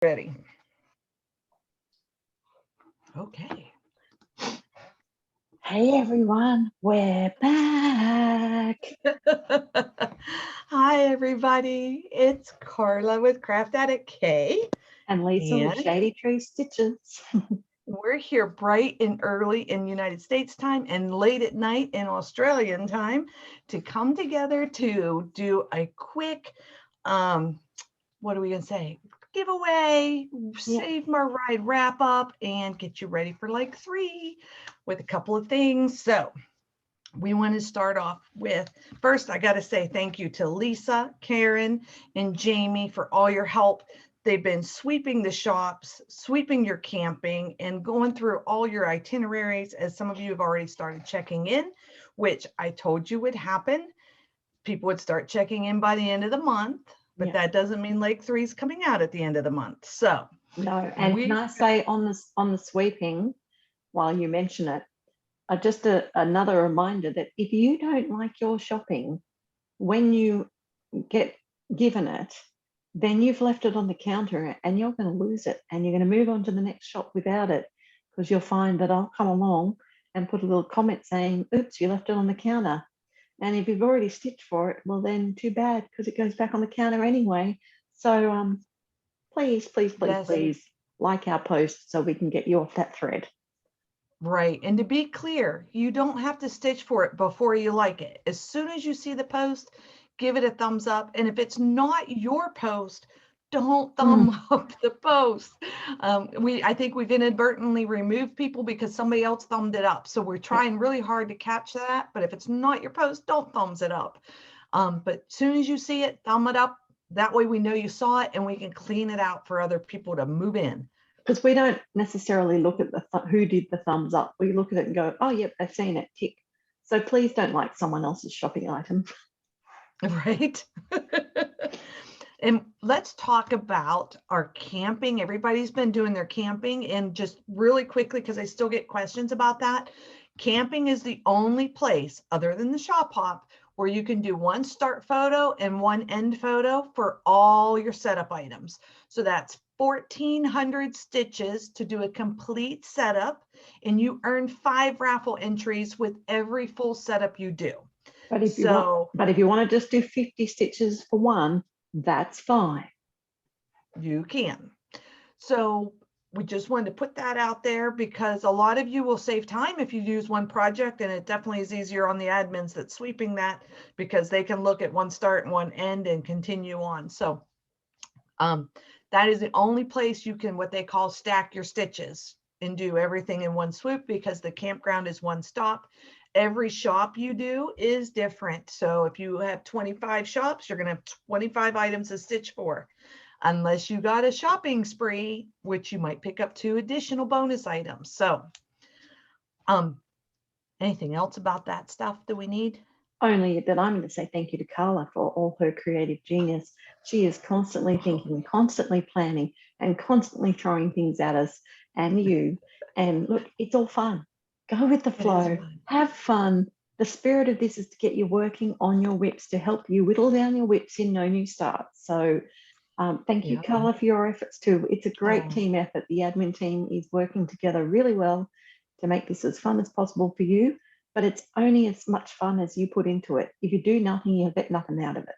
Ready. Okay. Hey everyone, we're back. Hi everybody, it's Carla with Craft Addict K. And Lisa with And Shady Tree Stitches. we're here bright and early in United States time and late at night in Australian time to come together to do a quick, what are we gonna say? Giveaway, Save My Ride wrap up, and get you ready for like 3 with a couple of things. So we want to start off with, first, I got to say thank you to Lisa, Karen, and Jamie for all your help. They've been sweeping the shops, sweeping your camping, and going through all your itineraries, as some of you have already started checking in, which I told you would happen. People would start checking in by the end of the month, but that doesn't mean Lake 3 is coming out at the end of the month. So no, and can I say on the sweeping, while you mention it, just another reminder that if you don't like your shopping, when you get given it, then you've left it on the counter and you're going to lose it, and you're going to move on to the next shop without it, because you'll find that I'll come along and put a little comment saying, oops, you left it on the counter. And if you've already stitched for it, well then too bad, because it goes back on the counter anyway. So please like our post so we can get you off that thread. Right. And to be clear, you don't have to stitch for it before you like it. As soon as you see the post, give it a thumbs up. And if it's not your post, don't thumb up the post. I think we've inadvertently removed people because somebody else thumbed it up. So we're trying really hard to catch that. But if it's not your post, don't thumbs it up. But as soon as you see it, thumb it up. That way we know you saw it and we can clean it out for other people to move in. Because we don't necessarily look at who did the thumbs up. We look at it and go, oh, yep, I've seen it, tick. So please don't like someone else's shopping item. Right. And let's talk about our camping. Everybody's been doing their camping, and just really quickly, because I still get questions about that. Camping is the only place other than the shop hop where you can do one start photo and one end photo for all your setup items. So that's 1,400 stitches to do a complete setup, and you earn 5 raffle entries with every full setup you do. But if you want to just do 50 stitches for one, that's fine. You can. So we just wanted to put that out there because a lot of you will save time if you use one project, and it definitely is easier on the admins that's sweeping that, because they can look at one start and one end and continue on. So that is the only place you can, what they call, stack your stitches and do everything in one swoop, because the campground is one stop. Every shop you do is different. So if you have 25 shops, you're going to have 25 items to stitch for, unless you got a shopping spree, which you might pick up 2 additional bonus items. So anything else about that stuff that we need? Only that I'm going to say thank you to Carla for all her creative genius. She is constantly thinking, constantly planning, and constantly throwing things at us and you. And look, it's all fun. Go with the flow, have fun. The spirit of this is to get you working on your whips, to help you whittle down your whips in No New Starts. So thank you, Carla, for your efforts too. It's a great team effort. The admin team is working together really well to make this as fun as possible for you, but it's only as much fun as you put into it. If you do nothing, you get nothing out of it.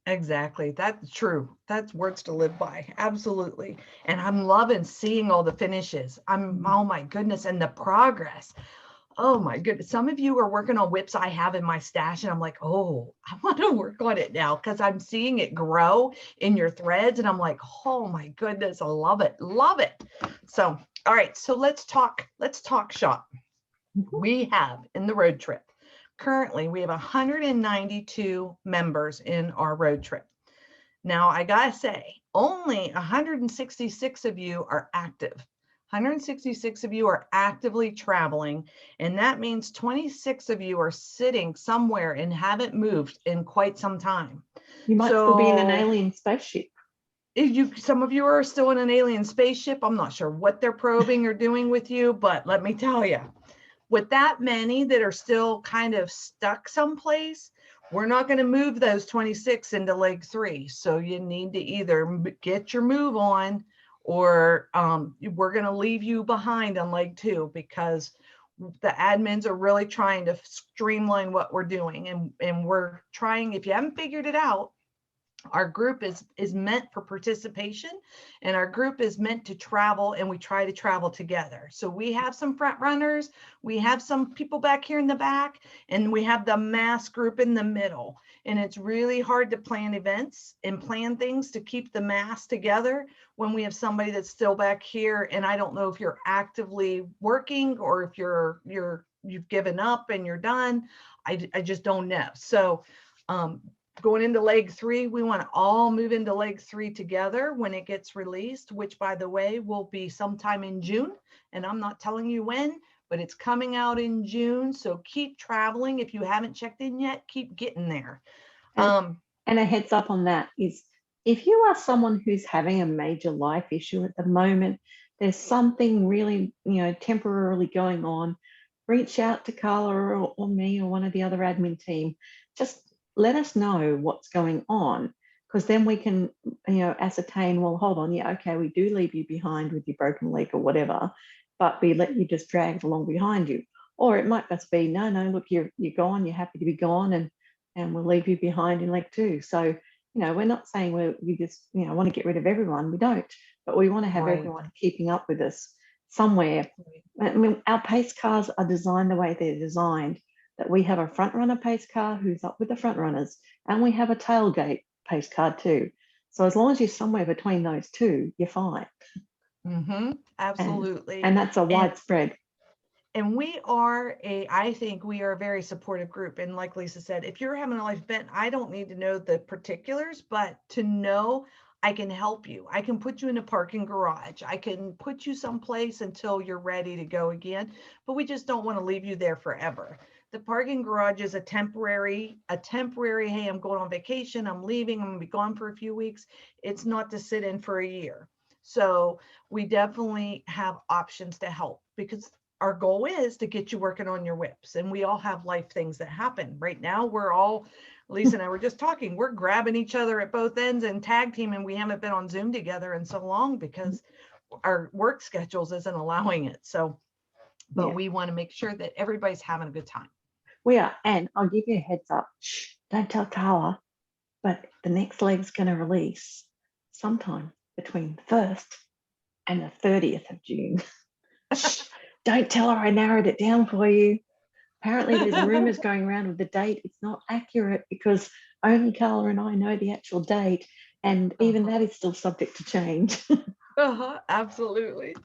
Exactly. That's true. That's words to live by. Absolutely. And I'm loving seeing all the finishes. Oh my goodness. And the progress. Oh my goodness. Some of you are working on whips I have in my stash, and I'm like, oh, I want to work on it now, because I'm seeing it grow in your threads. And I'm like, oh my goodness, I love it. Love it. So, all right. So let's talk shop. We have in the road trip. Currently, we have 192 members in our road trip. Now, I gotta say, only 166 of you are active. 166 of you are actively traveling, and that means 26 of you are sitting somewhere and haven't moved in quite some time. You might still be in an alien spaceship. Some of you are still in an alien spaceship. I'm not sure what they're probing or doing with you, but let me tell you, with that many that are still kind of stuck someplace, we're not going to move those 26 into leg 3. So you need to either get your move on, or we're going to leave you behind on leg 2, because the admins are really trying to streamline what we're doing. And we're trying, if you haven't figured it out, our group is meant for participation, and our group is meant to travel, and we try to travel together. So we have some front runners, we have some people back here in the back, and we have the mass group in the middle. And it's really hard to plan events and plan things to keep the mass together when we have somebody that's still back here. And I don't know if you're actively working or if you've given up and you're done. I just don't know. So going into leg 3, we want to all move into leg 3 together when it gets released, which, by the way, will be sometime in June. And I'm not telling you when, but it's coming out in June. So keep traveling. If you haven't checked in yet, keep getting there. And a heads up on that is, if you are someone who's having a major life issue at the moment, there's something really, temporarily going on, reach out to Carla or me or one of the other admin team. Just let us know what's going on, because then we can, ascertain, well, hold on, yeah, okay, we do leave you behind with your broken leg or whatever, but we let you just drag it along behind you. Or it might just be, no, look, you're gone, you're happy to be gone, and we'll leave you behind in leg 2. So, we're not saying we just, want to get rid of everyone. We don't, but we want to have everyone keeping up with us somewhere. I mean, our pace cars are designed the way they're designed, that we have a front runner pace car who's up with the front runners, and we have a tailgate pace car too. So as long as you're somewhere between those two, you're fine. Absolutely. And that's a widespread. And I think we are a very supportive group. And like Lisa said, if you're having a life event, I don't need to know the particulars, but to know I can help you. I can put you in a parking garage. I can put you someplace until you're ready to go again, but we just don't want to leave you there forever. The parking garage is a temporary, hey, I'm going on vacation, I'm leaving, I'm gonna be gone for a few weeks. It's not to sit in for a year. So we definitely have options to help, because our goal is to get you working on your whips, and we all have life things that happen. Right now, Lisa and I were just talking, we're grabbing each other at both ends and tag team, and we haven't been on Zoom together in so long because our work schedules isn't allowing it. So, but we want to make sure that everybody's having a good time. We are, and I'll give you a heads up. Shh, don't tell Carla, but the next leg's going to release sometime between the 1st and the 30th of June. Shh, don't tell her I narrowed it down for you. Apparently there's rumors going around with the date. It's not accurate because only Carla and I know the actual date, and even that is still subject to change. Absolutely.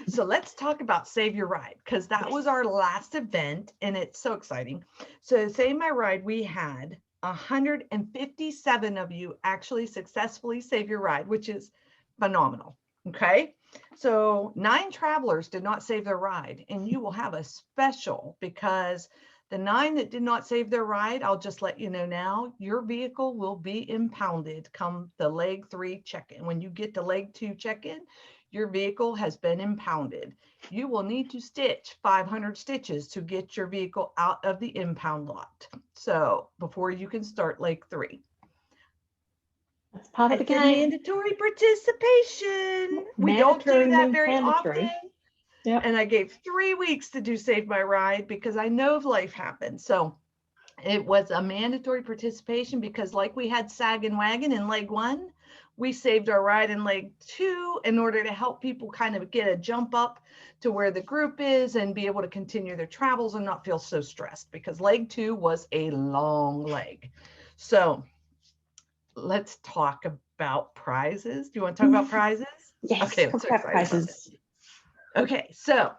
So let's talk about Save Your Ride, because that was our last event and it's so exciting. So Save My Ride, we had 157 of you actually successfully save your ride, which is phenomenal. Okay. So 9 travelers did not save their ride, and you will have a special, because the 9 that did not save their ride, I'll just let you know now, your vehicle will be impounded come the leg 3 check-in. When you get to leg 2 check-in, your vehicle has been impounded. You will need to stitch 500 stitches to get your vehicle out of the impound lot. So before you can start leg 3. That's part of the game. Mandatory participation. We don't do that very often. Yep. And I gave 3 weeks to do Save My Ride because I know life happens. So it was a mandatory participation, because like we had Sag and Wagon in leg 1, we saved our ride in leg 2 in order to help people kind of get a jump up to where the group is and be able to continue their travels and not feel so stressed, because leg 2 was a long leg. So let's talk about prizes. Do you want to talk about prizes? Yes. Okay, let's talk about prizes. Okay, so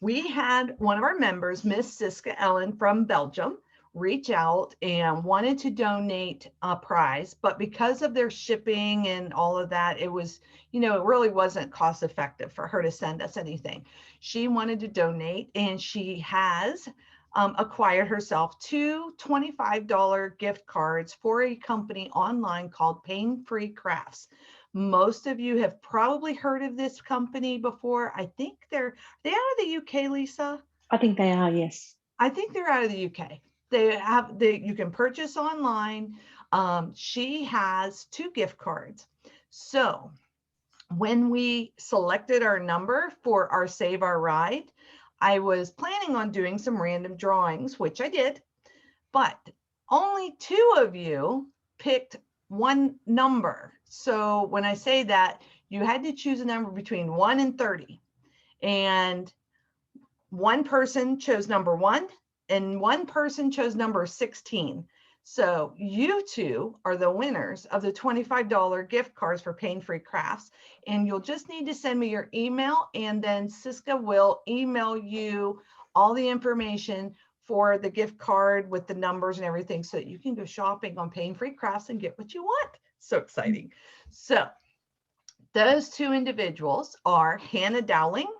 we had one of our members, Miss Siska Ellen from Belgium, reach out and wanted to donate a prize, but because of their shipping and all of that, it was, it really wasn't cost effective for her to send us anything. She wanted to donate, and she has acquired herself 2 $25 gift cards for a company online called Pain Free Crafts. Most of you have probably heard of this company before. I think they're out of the UK, Lisa? I think they are, yes. I think they're out of the UK. you can purchase online. She has 2 gift cards. So when we selected our number for our Save Our Ride, I was planning on doing some random drawings, which I did, but only 2 of you picked one number. So when I say that, you had to choose a number between 1 and 30. And one person chose number 1 and one person chose number 16. So you 2 are the winners of the $25 gift cards for Pain-Free Crafts. And you'll just need to send me your email, and then Siska will email you all the information for the gift card with the numbers and everything, so that you can go shopping on Pain-Free Crafts and get what you want. So exciting. So those 2 individuals are Hannah Dowling.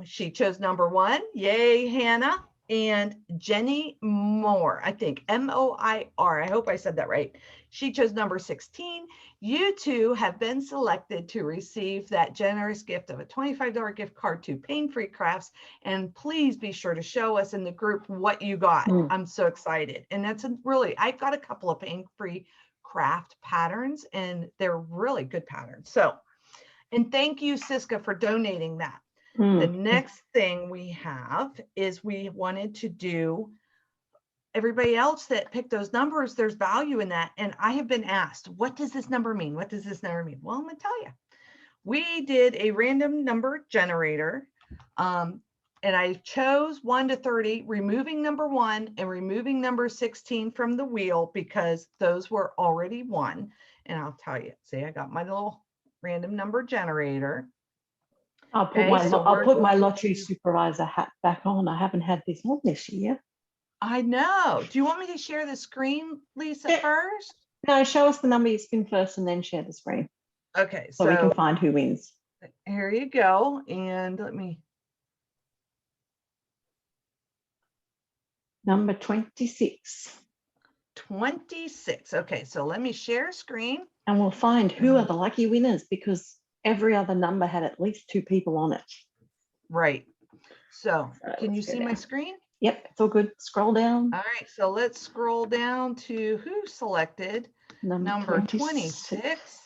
She chose number 1. Yay, Hannah. And Jenny Moore, I think M-O-I-R. I hope I said that right. She chose number 16. You 2 have been selected to receive that generous gift of a $25 gift card to Pain-Free Crafts. And please be sure to show us in the group what you got. I'm so excited. And that's I've got a couple of Pain-Free Craft patterns, and they're really good patterns. So, and thank you, Siska, for donating that. The next thing we have is we wanted to do, everybody else that picked those numbers, there's value in that. And I have been asked, what does this number mean? What does this number mean? Well, I'm gonna tell you. We did a random number generator, and I chose 1 to 30, removing number 1 and removing number 16 from the wheel because those were already 1. And I'll tell you, see, I got my little random number generator. I'll put my lottery supervisor hat back on. I haven't had this on this year. I know. Do you want me to share the screen, Lisa, first? No, show us the number you spin first and then share the screen. Okay. So we can find who wins. Here you go. And let me. Number 26. 26. Okay, so let me share screen. And we'll find who are the lucky winners, because every other number had at least 2 people on it. Right. So can you see my screen? Yep, it's all good. Scroll down. All right, so let's scroll down to who selected number 26.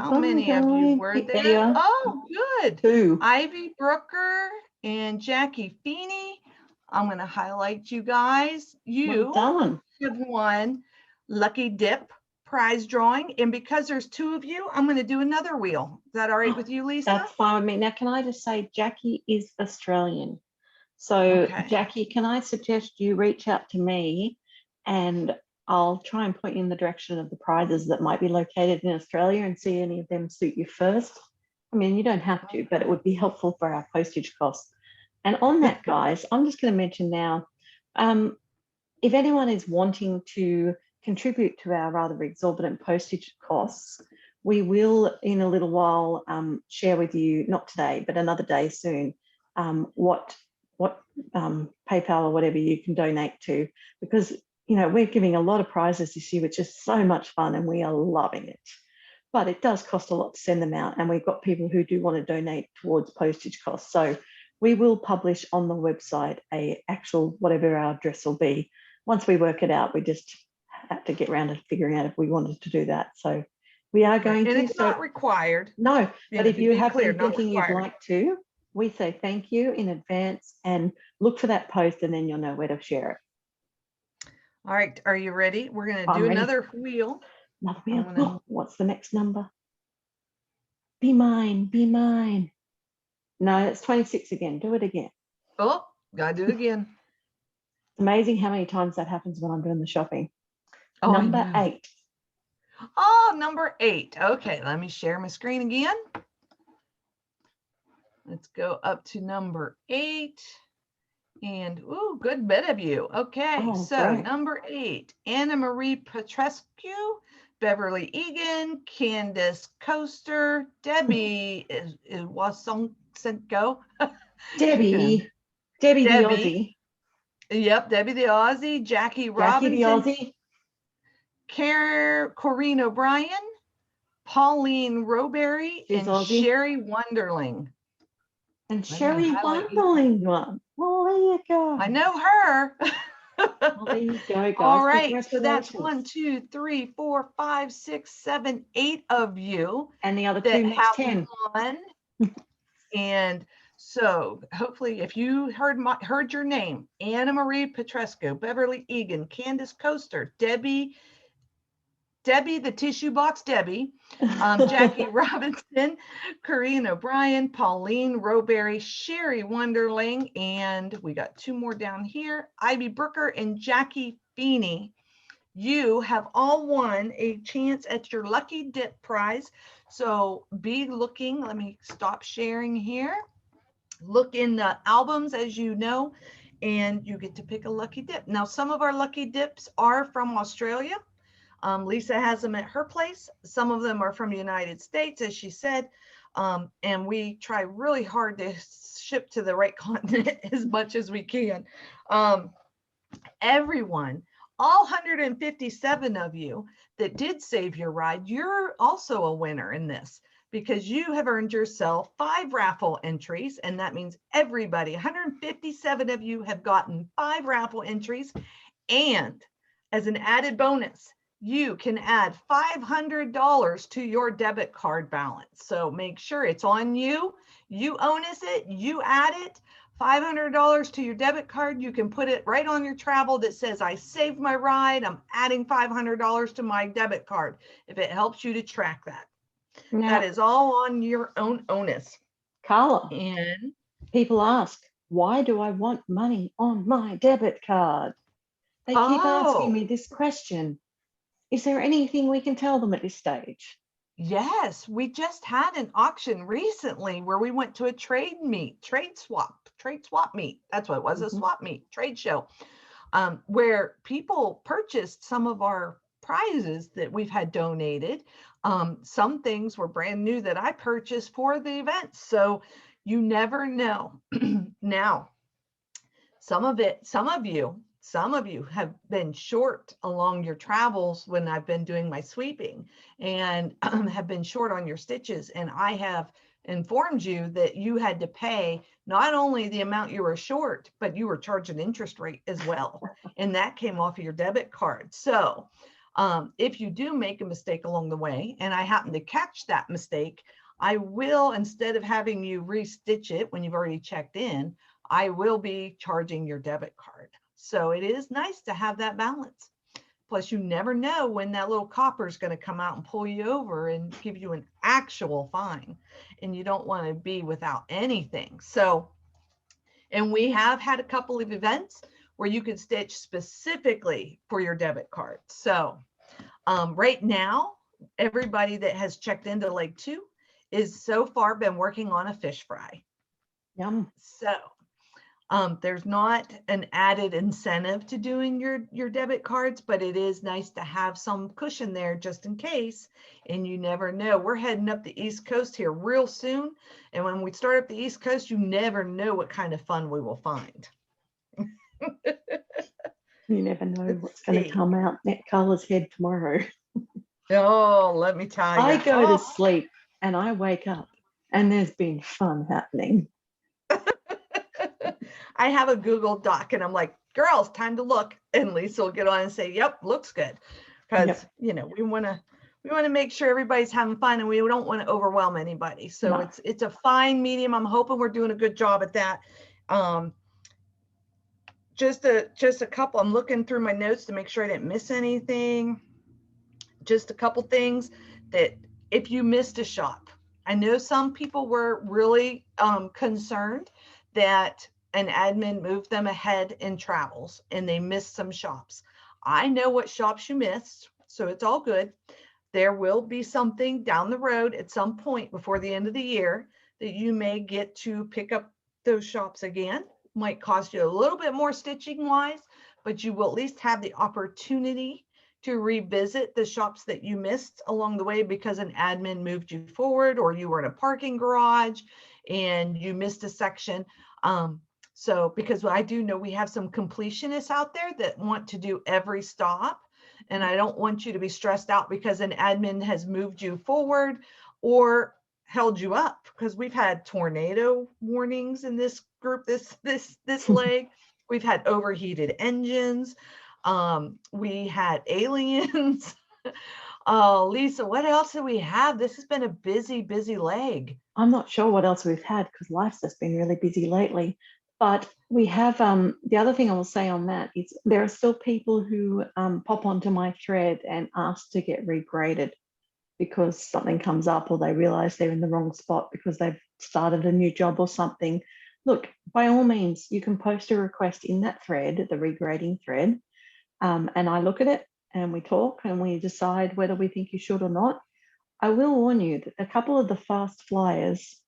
How many of you were there? Oh, good. 2. Ivy Brooker and Jackie Feeney. I'm going to highlight you guys. You have won Lucky Dip prize drawing, and because there's 2 of you, I'm going to do another wheel. Is that all right with you, Lisa? That's fine with me. Now, can I just say Jackie is Australian, so Jackie, can I suggest you reach out to me, and I'll try and point you in the direction of the prizes that might be located in Australia and see any of them suit you first. I mean, you don't have to, but it would be helpful for our postage costs. And on that, guys, I'm just going to mention now, if anyone is wanting to contribute to our rather exorbitant postage costs, we will in a little while share with you, not today, but another day soon, what PayPal or whatever you can donate to, because, you know, we're giving a lot of prizes this year, which is so much fun and we are loving it. But it does cost a lot to send them out, and we've got people who do want to donate towards postage costs. So we will publish on the website a actual, whatever our address will be. Once we work it out, we just have to get around to figuring out if we wanted to do that. So we are going to. And it's not required. No, but if you have been thinking you'd like to, we say thank you in advance and look for that post, and then you'll know where to share it. All right, are you ready? We're going to do another wheel. Another wheel. Oh, what's the next number? Be mine, be mine. No, it's 26 again. Do it again. Oh, gotta do it again. It's amazing how many times that happens when I'm doing the shopping. Oh, number 8. Oh, number 8. Okay, let me share my screen again. Let's go up to number 8. And, ooh, good bit of you. Okay, great. Number 8, Anna Marie Petrescu, Beverly Egan, Candace Coaster, Debbie Wasenko. Debbie the Aussie. Yep, Debbie the Aussie, Jackie Robinson, Corinne O'Brien, Pauline Roberry, and Aussie. Sherry Wonderling. And Sherry Wonderling one. Oh, there you go. I know her. Well, there you go, All guys. right, so that's Congratulations. 1, 2, 3, 4, 5, 6, 7, 8 of you And the other that two makes have 10. won. And so hopefully if you heard your name, Anna Marie Petresco, Beverly Egan, Candace Coaster, Debbie the Tissue Box Debbie, Jackie Robinson, Corinne O'Brien, Pauline Roberry, Sherry Wonderling, and we got 2 more down here, Ivy Brooker and Jackie Feeney. You have all won a chance at your Lucky Dip prize. So be looking, let me stop sharing here. Look in the albums, as you know, and you get to pick a Lucky Dip. Now, some of our Lucky Dips are from Australia. Lisa has them at her place. Some of them are from the United States, as she said. And we try really hard to ship to the right continent as much as we can. Everyone, all 157 of you that did save your ride, you're also a winner in this because you have earned yourself 5 raffle entries. And that means everybody, 157 of you have gotten 5 raffle entries. And as an added bonus, you can add $500 to your debit card balance. So make sure it's on you. You onus it, you add it. $500 to your debit card. You can put it right on your travel that says, I saved my ride. I'm adding $500 to my debit card. If it helps you to track that. Now, that is all on your own onus. Carla, And people ask, why do I want money on my debit card? They keep asking me this question. Is there anything we can tell them at this stage? Yes, we just had an auction recently where we went to a trade swap meet. That's what it was, a swap meet, trade show, where people purchased some of our prizes that we've had donated. Some things were brand new that I purchased for the event. So you never know. Now, some of you have been short along your travels when I've been doing my sweeping and have been short on your stitches. And I have informed you that you had to pay not only the amount you were short, but you were charged an interest rate as well. And that came off of your debit card. So if you do make a mistake along the way, and I happen to catch that mistake, I will, instead of having you restitch it when you've already checked in, I will be charging your debit card. So it is nice to have that balance. Plus, you never know when that little copper is going to come out and pull you over and give you an actual fine. And you don't want to be without anything. So, and we have had a couple of events where you could stitch specifically for your debit card. So right now, everybody that has checked into Lake 2 is so far been working on a fish fry. Yum. So there's not an added incentive to doing your debit cards, but it is nice to have some cushion there just in case. And you never know. We're heading up the East Coast here real soon. And when we start up the East Coast, you never know what kind of fun we will find. You never know what's going to come out at Carla's head tomorrow. Oh, let me tell you. I go to sleep and I wake up and there's been fun happening. I have a Google Doc and I'm like, girls, time to look. And Lisa will get on and say, yep, looks good. Because, you know, we want to make sure everybody's having fun and we don't want to overwhelm anybody. So it's a fine medium. I'm hoping we're doing a good job at that. Just a couple, I'm looking through my notes to make sure I didn't miss anything. Just a couple things that if you missed a shop, I know some people were really concerned that an admin moved them ahead in travels and they missed some shops. I know what shops you missed, so it's all good. There will be something down the road at some point before the end of the year that you may get to pick up those shops again. Might cost you a little bit more stitching wise, but you will at least have the opportunity to revisit the shops that you missed along the way because an admin moved you forward or you were in a parking garage and you missed a section. So because I do know we have some completionists out there that want to do every stop, and I don't want you to be stressed out because an admin has moved you forward or held you up, because we've had tornado warnings in this group, this leg, We've had overheated engines. We had aliens. Oh, Lisa, what else do we have? This has been a busy, busy leg. I'm not sure what else we've had because life's just been really busy lately. But we have the other thing I will say on that is there are still people who pop onto my thread and ask to get regraded because something comes up or they realize they're in the wrong spot because they've started a new job or something. Look, by all means, you can post a request in that thread, the regrading thread, and I look at it and we talk and we decide whether we think you should or not. I will warn you that a couple of the fast flyers,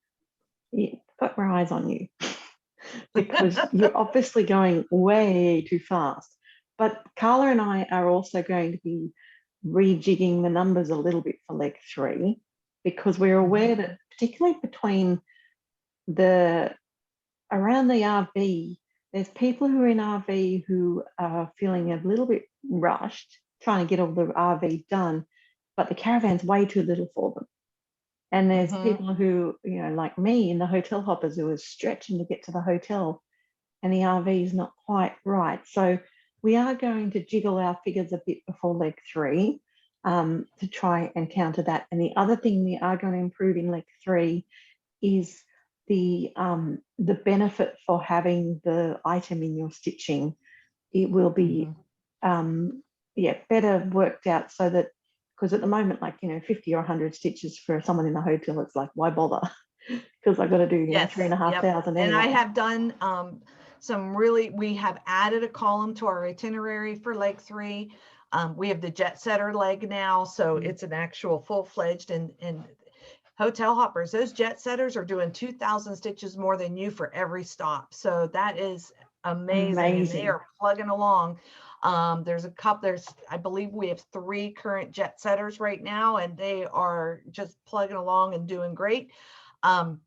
got my eyes on you because you're obviously going way too fast. But Carla and I are also going to be rejigging the numbers a little bit for leg 3 because we're aware that particularly between around the RV, there's people who are in RV who are feeling a little bit rushed, trying to get all the RV done, but the caravan's way too little for them. And there's people who, like me in the hotel hoppers who are stretching to get to the hotel and the RV is not quite right. So we are going to jiggle our figures a bit before leg 3 to try and counter that. And the other thing we are going to improve in leg 3 is the benefit for having the item in your stitching. It will be better worked out so that, because at the moment, 50 or 100 stitches for someone in a hotel, it's like, why bother? Because I've got to do 3,500 anyway. And I have done we have added a column to our itinerary for leg 3. We have the jet setter leg now, so it's an actual full-fledged and hotel hoppers. Those jet setters are doing 2,000 stitches more than you for every stop. So that is amazing. And they are plugging along. I believe we have 3 current jet setters right now, and they are just plugging along and doing great. And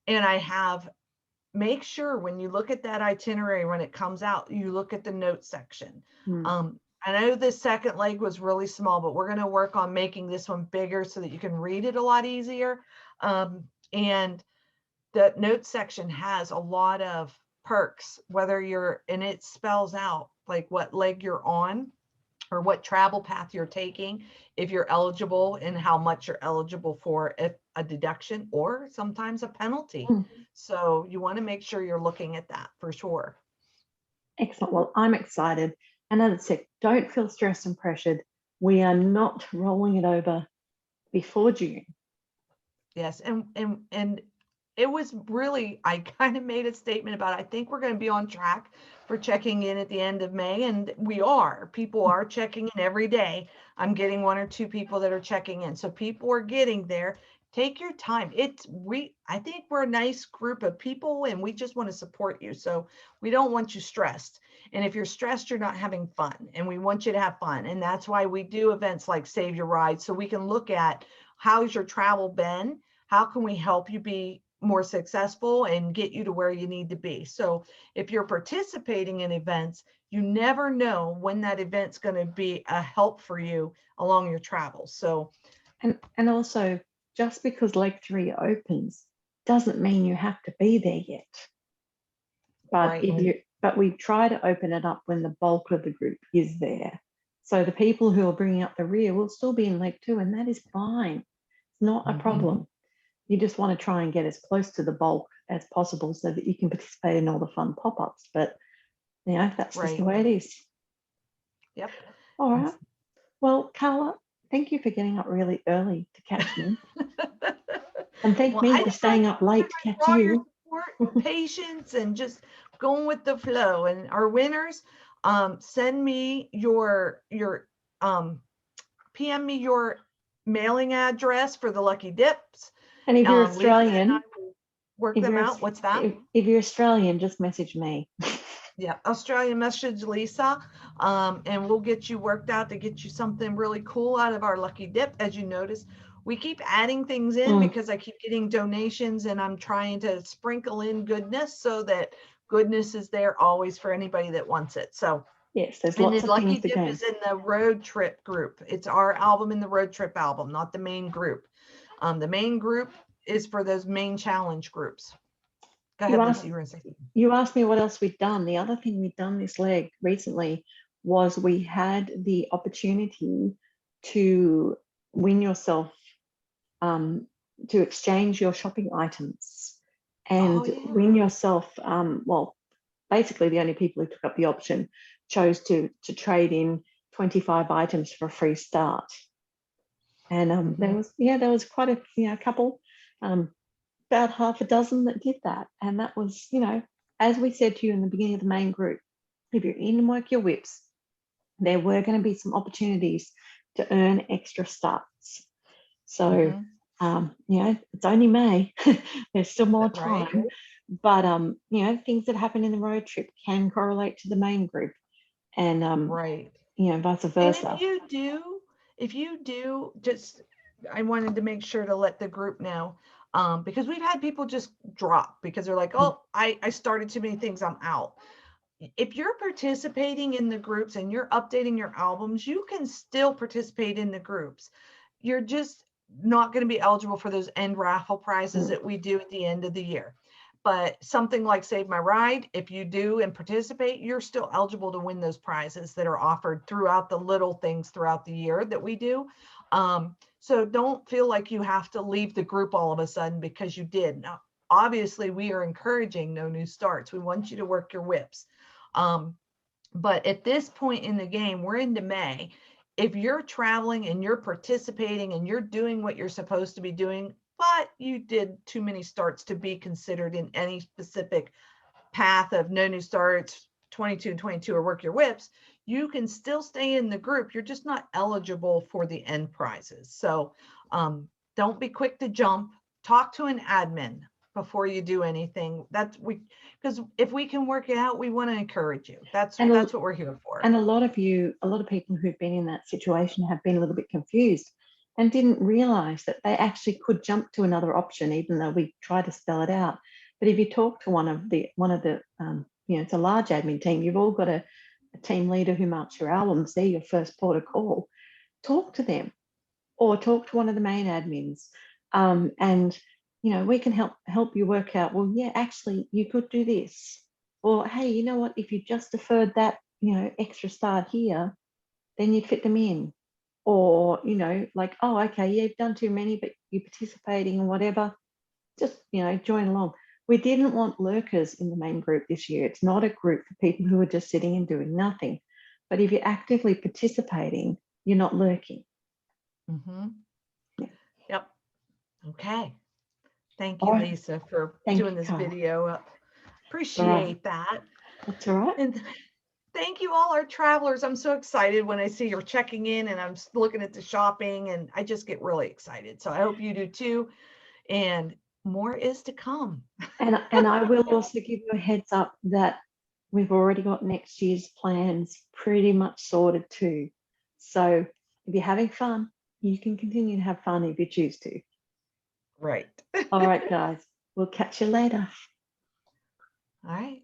I have, make sure when you look at that itinerary, when it comes out, you look at the notes section. I know this second leg was really small, but we're going to work on making this one bigger so that you can read it a lot easier. And the notes section has a lot of perks, and it spells out like what leg you're on or what travel path you're taking, if you're eligible and how much you're eligible for a deduction or sometimes a penalty. So you want to make sure you're looking at that for sure. Excellent. Well, I'm excited. And as I said, don't feel stressed and pressured. We are not rolling it over before June. Yes. And it was really, I kind of made a statement about, I think we're going to be on track for checking in at the end of May. And we are. People are checking in every day. I'm getting 1 or 2 people that are checking in. So people are getting there. Take your time. I think we're a nice group of people and we just want to support you. So we don't want you stressed. And if you're stressed, you're not having fun, and we want you to have fun. And that's why we do events like Save Your Ride. So we can look at how's your travel been? How can we help you be more successful and get you to where you need to be? So if you're participating in events, you never know when that event's going to be a help for you along your travels. So, and also, just because leg 3 opens doesn't mean you have to be there yet. But but we try to open it up when the bulk of the group is there. So the people who are bringing up the rear will still be in leg 2, and that is fine. It's not a problem. You just want to try and get as close to the bulk as possible so that you can participate in all the fun pop-ups. But that's just the way it is. Yep. All right. Well, Carla, thank you for getting up really early to catch me. And thank me for staying up late to catch you. Patience and just going with the flow. And our winners, send me your PM me your mailing address for the Lucky Dips. And if you're Australian, work them out. What's that? If you're Australian, just message me. Yeah, Australian message Lisa, and we'll get you worked out to get you something really cool out of our Lucky Dip. As you notice, we keep adding things in because I keep getting donations, and I'm trying to sprinkle in goodness so that goodness is there always for anybody that wants it. So yes, there's lots of Lucky things to Dip go. is in the Road Trip group. It's our album in the Road Trip album, not the main group. The main group is for those main challenge groups. Go ahead, Lisa, you were gonna say something. You asked me what else we'd done. The other thing we'd done this leg recently was we had the opportunity to win yourself, to exchange your shopping items and Oh, yeah. win yourself, well, basically the only people who took up the option chose to trade in 25 items for a free start. And there was quite a couple, about half a dozen that did that. And that was, as we said to you in the beginning of the main group, if you're in Work Your Whips, there were going to be some opportunities to earn extra starts. So, it's only May. There's still more time. Right. But, things that happen in the road trip can correlate to the main group, and, Right. vice And versa. if you do, just, I wanted to make sure to let the group know, because we've had people just drop because they're like, oh, I started too many things, I'm out. If you're participating in the groups and you're updating your albums, you can still participate in the groups. You're just not going to be eligible for those end raffle prizes that we do at the end of the year. But something like Save My Ride, if you do and participate, you're still eligible to win those prizes that are offered throughout the little things throughout the year that we do. So don't feel like you have to leave the group all of a sudden because you did. Now, obviously, we are encouraging No New Starts. We want you to work your whips. But at this point in the game, we're into May. If you're traveling and you're participating and you're doing what you're supposed to be doing, but you did too many starts to be considered in any specific path of No New Starts 22 and 22 or Work Your Whips, you can still stay in the group. You're just not eligible for the end prizes. So don't be quick to jump. Talk to an admin before you do anything. Because if we can work it out, we want to encourage you. That's what we're here for. And a lot of people who've been in that situation have been a little bit confused and didn't realize that they actually could jump to another option, even though we try to spell it out. But if you talk to one of the it's a large admin team, you've all got a team leader who marks your albums. They're your first port of call. Talk to them, or talk to one of the main admins, and we can help you work out, well, yeah, actually you could do this, or hey, you know what, if you just deferred that extra start here, then you'd fit them in. Or like, oh, okay, yeah, you've done too many, but you're participating and whatever, just join along. We didn't want lurkers in the main group this year. It's not a group for people who are just sitting and doing nothing. But if you're actively participating, you're not lurking. Yep. Okay. Thank you, Lisa, for doing this video. Appreciate that. That's all right. And thank you, all our travelers. I'm so excited when I see you're checking in and I'm looking at the shopping, and I just get really excited. So I hope you do too. And more is to come. And I will also give you a heads up that we've already got next year's plans pretty much sorted too. So if you're having fun, you can continue to have fun if you choose to. Right. All right, guys. We'll catch you later. All right.